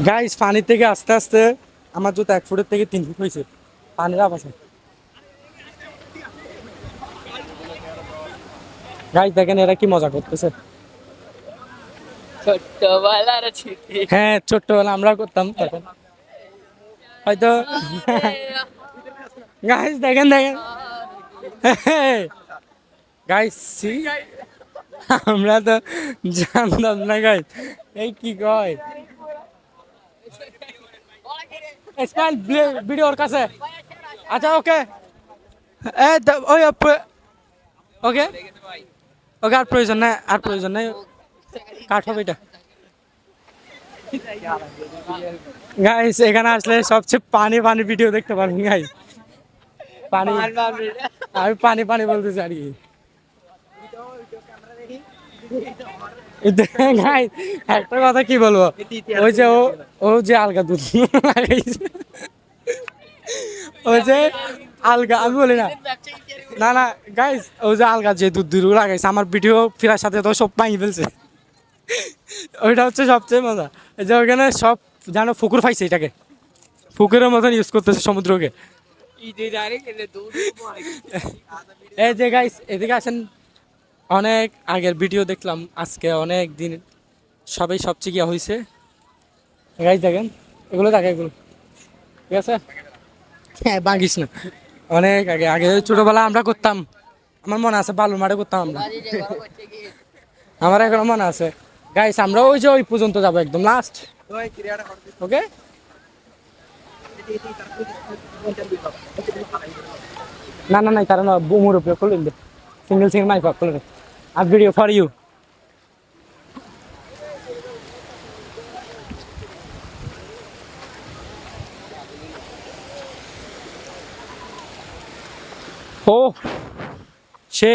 Guys পানি থেকে আস্তে আস্তে আমার জুতো 1 ফুটের থেকে 3 ফুট হয়েছে পানির আবাসে। গাইস দেখেন এরা কি মজা করতেছে। ছোট্টবেলার স্মৃতি। হ্যাঁ ছোট্টবেলা আমরা করতাম তখন হয়তো। গাইস দেখেন দেখেন গাইস আমরা তো জানতাম না গাইস এই কি কয় স্মাইল ভিডিওর কাছে। আচ্ছা ওকে ওই ওকে ওকে আর প্রয়োজন নাই আর প্রয়োজন নাই কাট হবে এটা। গাইস এখানে আসলে সবচেয়ে পানি পানি ভিডিও দেখতে পারবেন গাইস। পানি আমি পানি পানি বলতেছি আর কি। গাইস একটা কথা কি বলবো ওই যে ও যে আলগা দুধ লাগাইছে ওই যে আলগা আমি বলি না না না গাইস ও যে আলগা যে দুধ দুধ লাগাইছে আমার ভিডিও ফেরার সাথে তো সব পাই ফেলছে। ওইটা হচ্ছে সবচেয়ে মজা এই যে ওখানে সব জানো পুকুর পাইছে এটাকে পুকুরের মতন ইউজ করতেছে সমুদ্রকে। এই যে গাইস এদিকে আসেন অনেক আগের ভিডিও দেখলাম আজকে অনেক দিন সবাই সবচেয়ে গিয়া হয়েছে। গাইস দেখেন এগুলো দেখে এগুলো ঠিক আছে। হ্যাঁ বাঙ্গিস না অনেক আগে আগে ছোটবেলা আমরা করতাম আমার মনে আছে বালুর মাঠে করতাম আমরা। আমার এখনো মনে আছে গাইস আমরা ওই যে ওই পর্যন্ত যাবো একদম লাস্ট ওকে। না না নাই তারা না বোমোর উপরে করলেন সিঙ্গেল সিঙ্গেল মাইক আপ করলেন আর ভিডিও ফর ইউ। ও সে